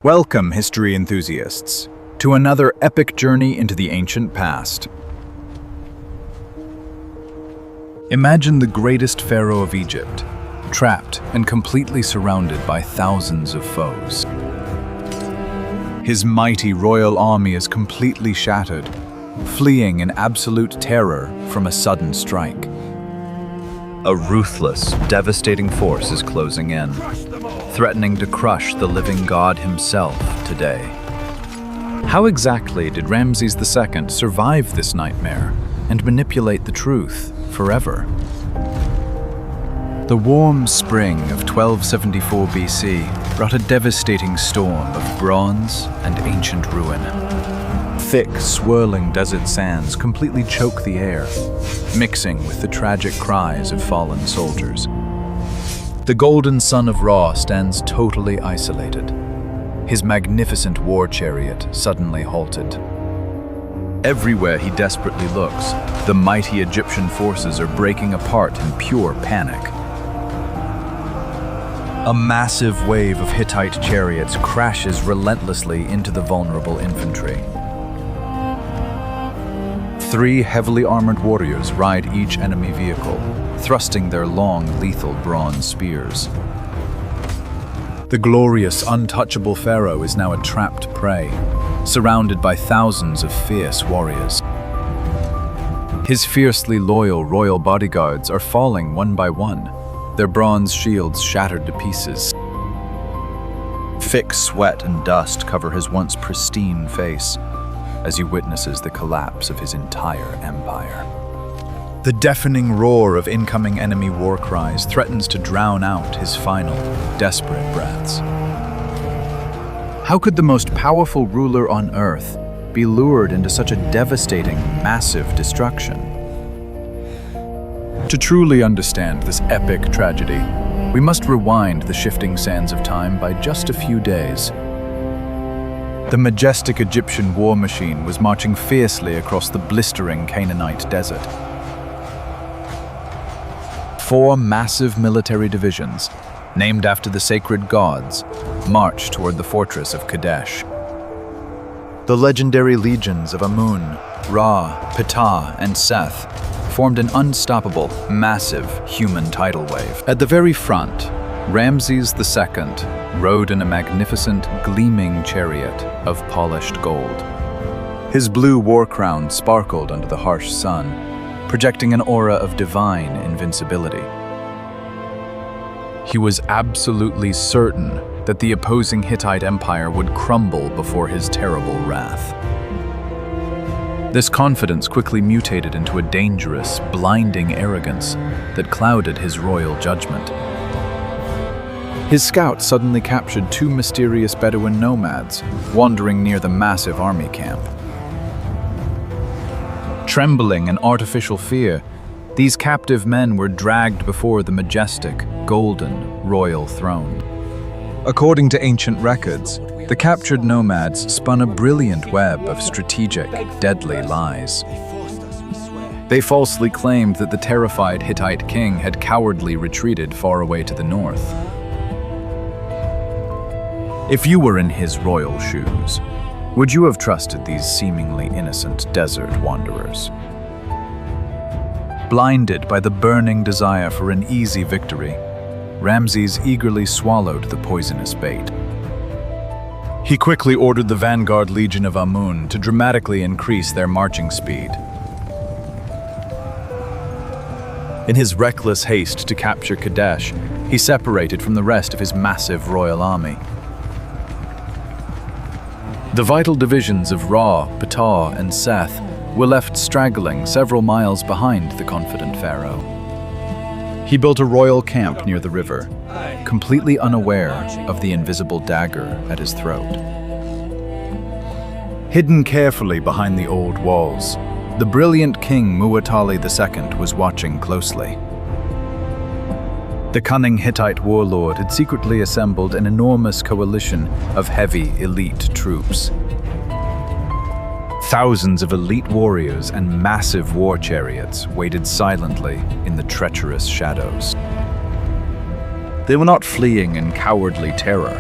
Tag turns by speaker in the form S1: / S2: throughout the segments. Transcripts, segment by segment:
S1: Welcome, history enthusiasts, to another epic journey into the ancient past. Imagine the greatest Pharaoh of Egypt, trapped and completely surrounded by thousands of foes. His mighty royal army is completely shattered, fleeing in absolute terror from a sudden strike. A ruthless, devastating force is closing in, threatening to crush the living god himself today. How exactly did Ramses II survive this nightmare and manipulate the truth forever? The warm spring of 1274 BC brought a devastating storm of bronze and ancient ruin. Thick, swirling desert sands completely choke the air, mixing with the tragic cries of fallen soldiers. The golden son of Ra stands totally isolated, his magnificent war chariot suddenly halted. Everywhere he desperately looks, the mighty Egyptian forces are breaking apart in pure panic. A massive wave of Hittite chariots crashes relentlessly into the vulnerable infantry. 3 heavily armored warriors ride each enemy vehicle, thrusting their long, lethal bronze spears. The glorious, untouchable pharaoh is now a trapped prey, surrounded by thousands of fierce warriors. His fiercely loyal royal bodyguards are falling one by one, their bronze shields shattered to pieces. Thick sweat and dust cover his once pristine face as he witnesses the collapse of his entire empire. The deafening roar of incoming enemy war cries threatens to drown out his final, desperate breaths. How could the most powerful ruler on earth be lured into such a devastating, massive destruction? To truly understand this epic tragedy, we must rewind the shifting sands of time by just a few days. The majestic Egyptian war machine was marching fiercely across the blistering Canaanite desert. 4 massive military divisions, named after the sacred gods, marched toward the fortress of Kadesh. The legendary legions of Amun, Ra, Ptah, and Seth formed an unstoppable, massive human tidal wave. At the very front, Ramses II rode in a magnificent, gleaming chariot of polished gold. His blue war crown sparkled under the harsh sun, projecting an aura of divine invincibility. He was absolutely certain that the opposing Hittite Empire would crumble before his terrible wrath. This confidence quickly mutated into a dangerous, blinding arrogance that clouded his royal judgment. His scouts suddenly captured 2 mysterious Bedouin nomads wandering near the massive army camp. Trembling in artificial fear, these captive men were dragged before the majestic, golden, royal throne. According to ancient records, the captured nomads spun a brilliant web of strategic, deadly lies. They falsely claimed that the terrified Hittite king had cowardly retreated far away to the north. If you were in his royal shoes, would you have trusted these seemingly innocent desert wanderers? Blinded by the burning desire for an easy victory, Ramses eagerly swallowed the poisonous bait. He quickly ordered the vanguard legion of Amun to dramatically increase their marching speed. In his reckless haste to capture Kadesh, he separated from the rest of his massive royal army. The vital divisions of Ra, Ptah, and Seth were left straggling several miles behind the confident pharaoh. He built a royal camp near the river, completely unaware of the invisible dagger at his throat. Hidden carefully behind the old walls, the brilliant King Muwatalli II was watching closely. The cunning Hittite warlord had secretly assembled an enormous coalition of heavy, elite troops. Thousands of elite warriors and massive war chariots waited silently in the treacherous shadows. They were not fleeing in cowardly terror.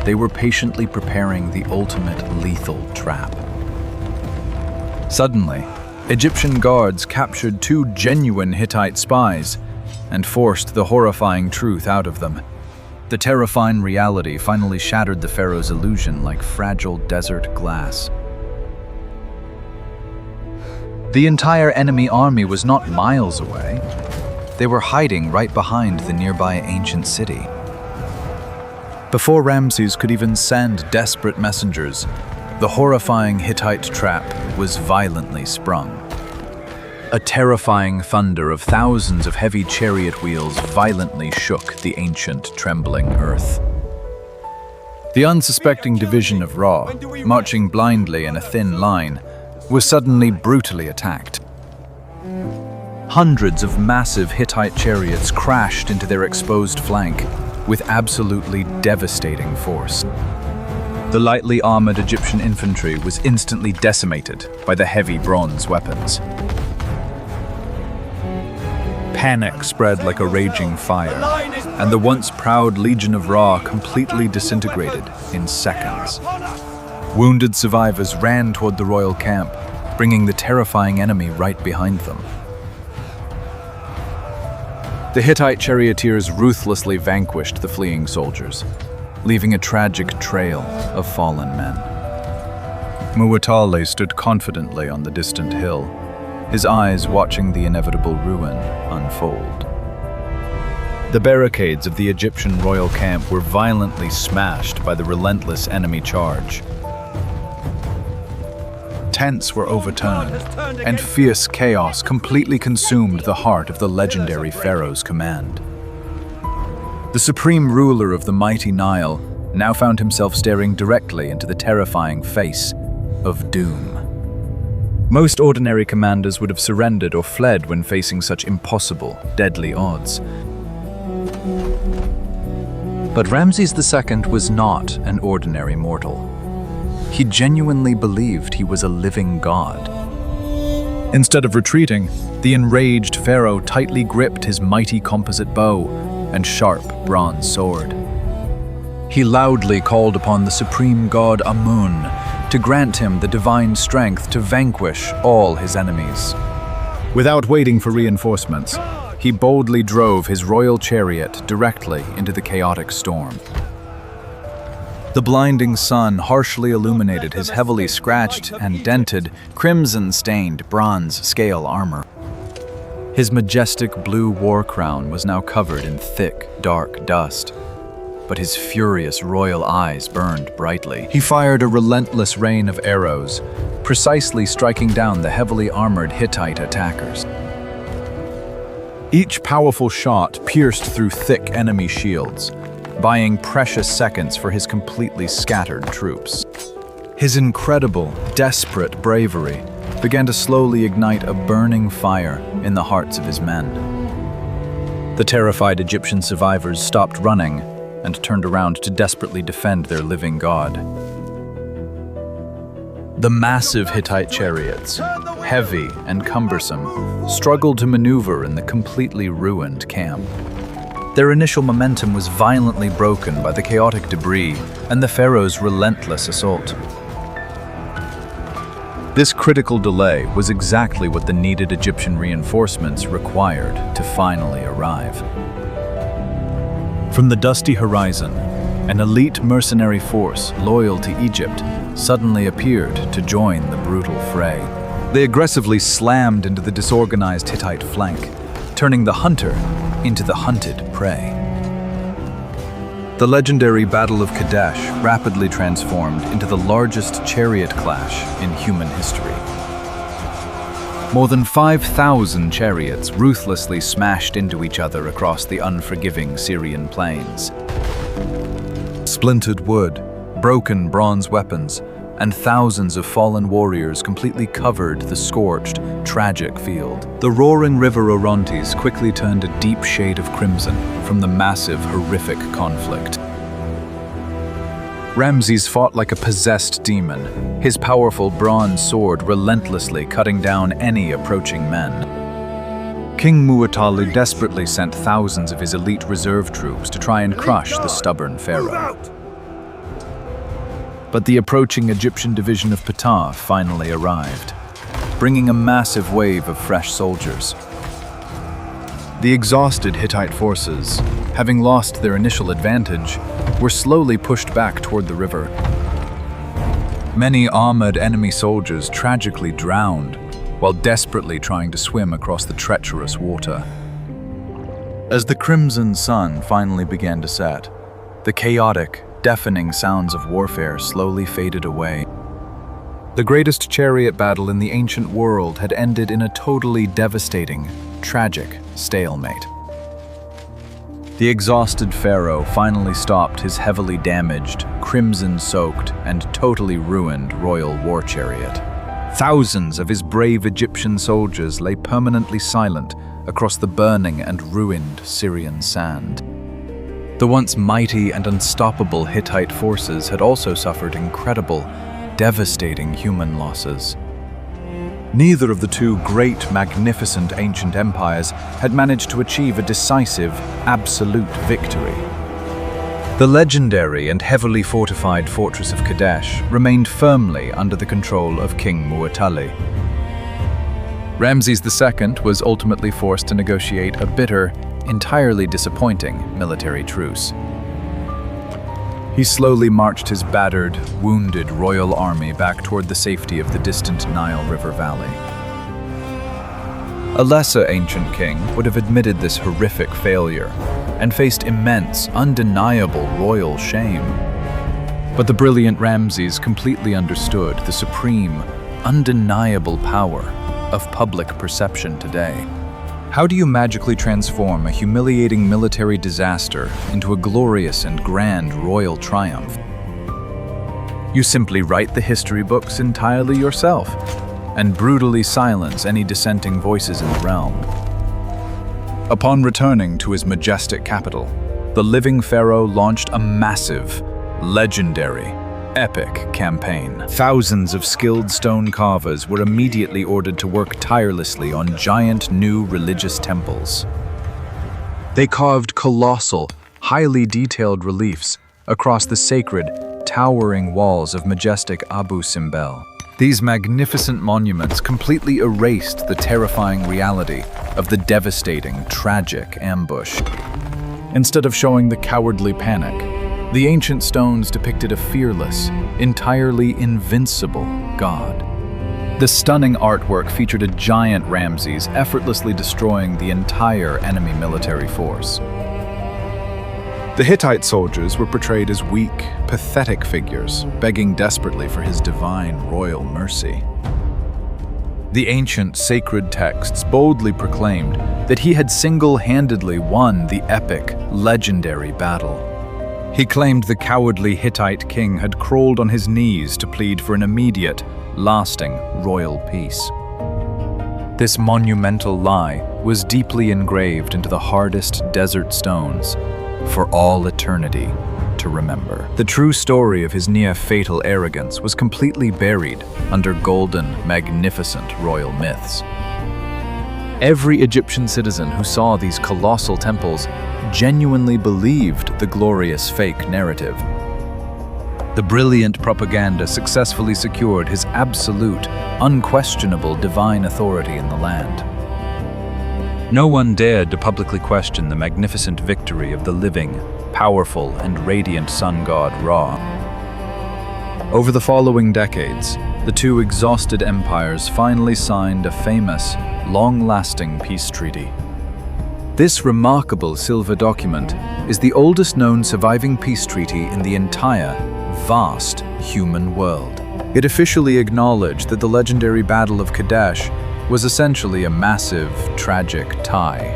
S1: they were patiently preparing the ultimate lethal trap. Suddenly, Egyptian guards captured 2 genuine Hittite spies and forced the horrifying truth out of them. The terrifying reality finally shattered the pharaoh's illusion like fragile desert glass. The entire enemy army was not miles away. They were hiding right behind the nearby ancient city. Before Ramses could even send desperate messengers, the horrifying Hittite trap was violently sprung. A terrifying thunder of thousands of heavy chariot wheels violently shook the ancient, trembling earth. The unsuspecting division of Ra, marching blindly in a thin line, was suddenly brutally attacked. Hundreds of massive Hittite chariots crashed into their exposed flank with absolutely devastating force. The lightly armored Egyptian infantry was instantly decimated by the heavy bronze weapons. Panic spread like a raging fire, and the once proud Legion of Ra completely disintegrated in seconds. Wounded survivors ran toward the royal camp, bringing the terrifying enemy right behind them. The Hittite charioteers ruthlessly vanquished the fleeing soldiers, leaving a tragic trail of fallen men. Muwatalli stood confidently on the distant hill, his eyes watching the inevitable ruin unfold. The barricades of the Egyptian royal camp were violently smashed by the relentless enemy charge. Tents were overturned, and fierce chaos completely consumed the heart of the legendary pharaoh's command. The supreme ruler of the mighty Nile now found himself staring directly into the terrifying face of doom. Most ordinary commanders would have surrendered or fled when facing such impossible, deadly odds. But Ramses II was not an ordinary mortal. He genuinely believed he was a living god. Instead of retreating, the enraged pharaoh tightly gripped his mighty composite bow and sharp bronze sword. He loudly called upon the supreme god Amun to grant him the divine strength to vanquish all his enemies. Without waiting for reinforcements, he boldly drove his royal chariot directly into the chaotic storm. The blinding sun harshly illuminated his heavily scratched and dented, crimson-stained bronze scale armor. His majestic blue war crown was now covered in thick, dark dust, but his furious royal eyes burned brightly. He fired a relentless rain of arrows, precisely striking down the heavily armored Hittite attackers. Each powerful shot pierced through thick enemy shields, buying precious seconds for his completely scattered troops. His incredible, desperate bravery began to slowly ignite a burning fire in the hearts of his men. The terrified Egyptian survivors stopped running and turned around to desperately defend their living god. The massive Hittite chariots, heavy and cumbersome, struggled to maneuver in the completely ruined camp. Their initial momentum was violently broken by the chaotic debris and the pharaoh's relentless assault. This critical delay was exactly what the needed Egyptian reinforcements required to finally arrive. From the dusty horizon, an elite mercenary force loyal to Egypt suddenly appeared to join the brutal fray. They aggressively slammed into the disorganized Hittite flank, turning the hunter into the hunted prey. The legendary Battle of Kadesh rapidly transformed into the largest chariot clash in human history. More than 5,000 chariots ruthlessly smashed into each other across the unforgiving Syrian plains. Splintered wood, broken bronze weapons, and thousands of fallen warriors completely covered the scorched, tragic field. The roaring river Orontes quickly turned a deep shade of crimson from the massive, horrific conflict. Ramses fought like a possessed demon, his powerful bronze sword relentlessly cutting down any approaching men. King Muwatalli desperately sent thousands of his elite reserve troops to try and crush the stubborn pharaoh. But the approaching Egyptian division of Ptah finally arrived, bringing a massive wave of fresh soldiers. The exhausted Hittite forces, having lost their initial advantage, were slowly pushed back toward the river. Many armored enemy soldiers tragically drowned while desperately trying to swim across the treacherous water. As the crimson sun finally began to set, the chaotic, deafening sounds of warfare slowly faded away. The greatest chariot battle in the ancient world had ended in a totally devastating, tragic stalemate. The exhausted pharaoh finally stopped his heavily damaged, crimson-soaked, and totally ruined royal war chariot. Thousands of his brave Egyptian soldiers lay permanently silent across the burning and ruined Syrian sand. The once mighty and unstoppable Hittite forces had also suffered incredible, devastating human losses. Neither of the two great, magnificent ancient empires had managed to achieve a decisive, absolute victory. The legendary and heavily fortified fortress of Kadesh remained firmly under the control of King Muwatalli. Ramses II was ultimately forced to negotiate a bitter, entirely disappointing military truce. He slowly marched his battered, wounded royal army back toward the safety of the distant Nile River valley. A lesser ancient king would have admitted this horrific failure and faced immense, undeniable royal shame. But the brilliant Ramses completely understood the supreme, undeniable power of public perception today. How do you magically transform a humiliating military disaster into a glorious and grand royal triumph? You simply write the history books entirely yourself and brutally silence any dissenting voices in the realm. Upon returning to his majestic capital, the living pharaoh launched a massive, legendary, epic campaign. Thousands of skilled stone carvers were immediately ordered to work tirelessly on giant new religious temples. They carved colossal, highly detailed reliefs across the sacred, towering walls of majestic Abu Simbel. These magnificent monuments completely erased the terrifying reality of the devastating, tragic ambush. Instead of showing the cowardly panic, the ancient stones depicted a fearless, entirely invincible god. The stunning artwork featured a giant Ramses effortlessly destroying the entire enemy military force. The Hittite soldiers were portrayed as weak, pathetic figures, begging desperately for his divine royal mercy. The ancient sacred texts boldly proclaimed that he had single-handedly won the epic, legendary battle. He claimed the cowardly Hittite king had crawled on his knees to plead for an immediate, lasting royal peace. This monumental lie was deeply engraved into the hardest desert stones for all eternity to remember. The true story of his near-fatal arrogance was completely buried under golden, magnificent royal myths. Every Egyptian citizen who saw these colossal temples genuinely believed the glorious fake narrative. The brilliant propaganda successfully secured his absolute, unquestionable divine authority in the land. No one dared to publicly question the magnificent victory of the living, powerful, and radiant sun god Ra. Over the following decades, the two exhausted empires finally signed a famous, long-lasting peace treaty. This remarkable silver document is the oldest known surviving peace treaty in the entire, vast human world. It officially acknowledged that the legendary Battle of Kadesh was essentially a massive, tragic tie.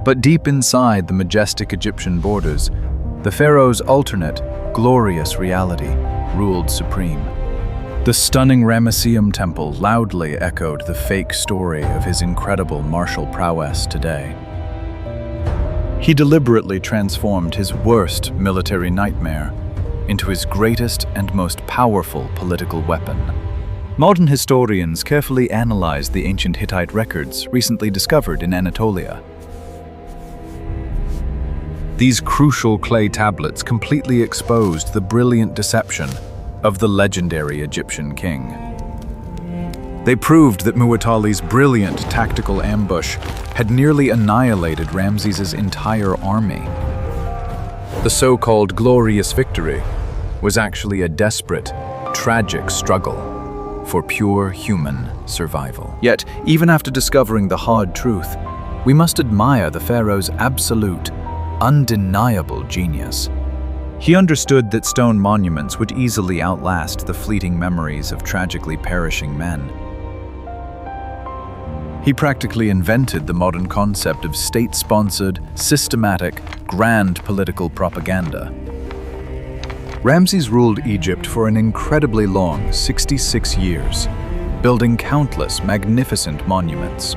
S1: But deep inside the majestic Egyptian borders, the pharaoh's alternate, glorious reality ruled supreme. The stunning Ramesseum temple loudly echoed the fake story of his incredible martial prowess today. He deliberately transformed his worst military nightmare into his greatest and most powerful political weapon. Modern historians carefully analyzed the ancient Hittite records recently discovered in Anatolia. These crucial clay tablets completely exposed the brilliant deception of the legendary Egyptian king. They proved that Muwatalli's brilliant tactical ambush had nearly annihilated Ramses' entire army. The so-called glorious victory was actually a desperate, tragic struggle for pure human survival. Yet, even after discovering the hard truth, we must admire the pharaoh's absolute, undeniable genius. He understood that stone monuments would easily outlast the fleeting memories of tragically perishing men. He practically invented the modern concept of state-sponsored, systematic, grand political propaganda. Ramses ruled Egypt for an incredibly long 66 years, building countless magnificent monuments.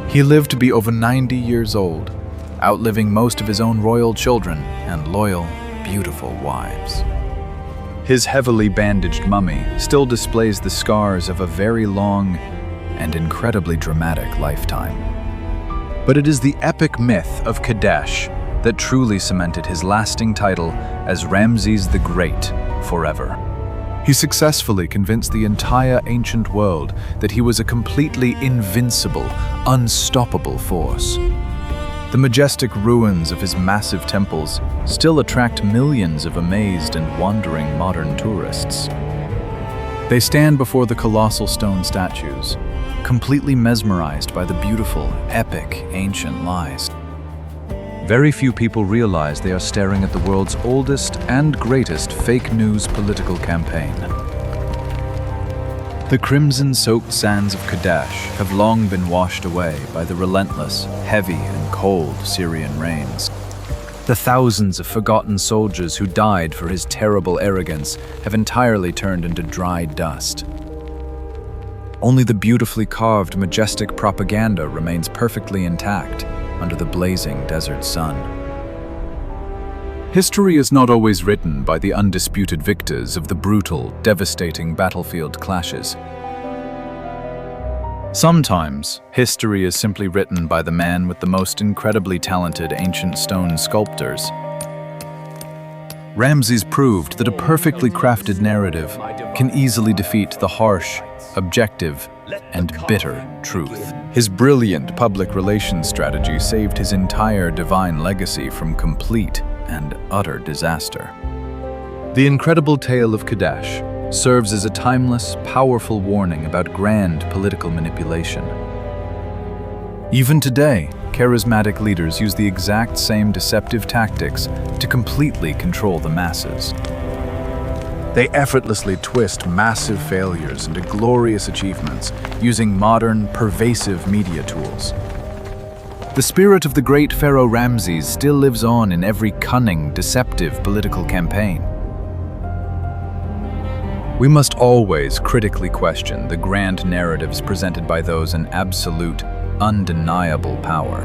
S1: He lived to be over 90 years old, outliving most of his own royal children and loyal, beautiful wives. His heavily bandaged mummy still displays the scars of a very long and incredibly dramatic lifetime. But it is the epic myth of Kadesh that truly cemented his lasting title as Ramses the Great forever. He successfully convinced the entire ancient world that he was a completely invincible, unstoppable force. The majestic ruins of his massive temples still attract millions of amazed and wandering modern tourists. They stand before the colossal stone statues, completely mesmerized by the beautiful, epic, ancient lies. Very few people realize they are staring at the world's oldest and greatest fake news political campaign. The crimson-soaked sands of Kadesh have long been washed away by the relentless, heavy, and cold Syrian rains. The thousands of forgotten soldiers who died for his terrible arrogance have entirely turned into dry dust. Only the beautifully carved, majestic propaganda remains perfectly intact under the blazing desert sun. History is not always written by the undisputed victors of the brutal, devastating battlefield clashes. Sometimes, history is simply written by the man with the most incredibly talented ancient stone sculptors. Ramses proved that a perfectly crafted narrative can easily defeat the harsh, objective, and bitter truth. His brilliant public relations strategy saved his entire divine legacy from complete and utter disaster. The incredible tale of Kadesh serves as a timeless, powerful warning about grand political manipulation. Even today, charismatic leaders use the exact same deceptive tactics to completely control the masses. They effortlessly twist massive failures into glorious achievements using modern, pervasive media tools. The spirit of the great Pharaoh Ramses still lives on in every cunning, deceptive political campaign. We must always critically question the grand narratives presented by those in absolute, undeniable power.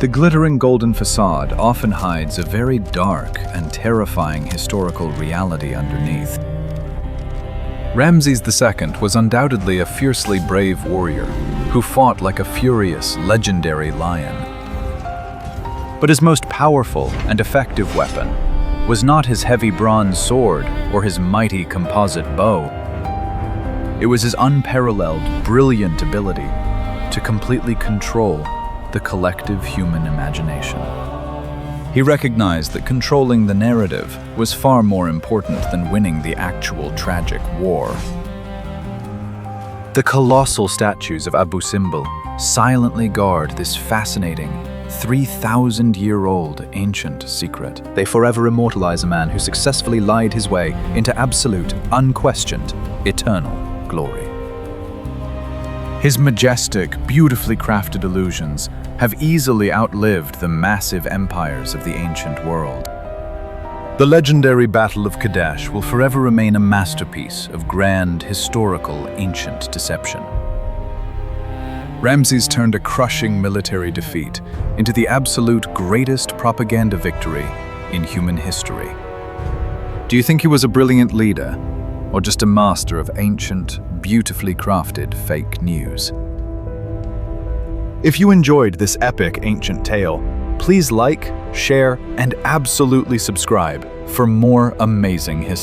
S1: The glittering golden facade often hides a very dark and terrifying historical reality underneath. Ramses II was undoubtedly a fiercely brave warrior who fought like a furious, legendary lion. But his most powerful and effective weapon was not his heavy bronze sword or his mighty composite bow. It was his unparalleled, brilliant ability to completely control the collective human imagination. He recognized that controlling the narrative was far more important than winning the actual tragic war. The colossal statues of Abu Simbel silently guard this fascinating, 3,000-year-old ancient secret. They forever immortalize a man who successfully lied his way into absolute, unquestioned, eternal glory. His majestic, beautifully crafted illusions have easily outlived the massive empires of the ancient world. The legendary Battle of Kadesh will forever remain a masterpiece of grand, historical, ancient deception. Ramses turned a crushing military defeat into the absolute greatest propaganda victory in human history. Do you think he was a brilliant leader, or just a master of ancient, beautifully crafted fake news? If you enjoyed this epic ancient tale, Please like, share, and absolutely subscribe for more amazing history.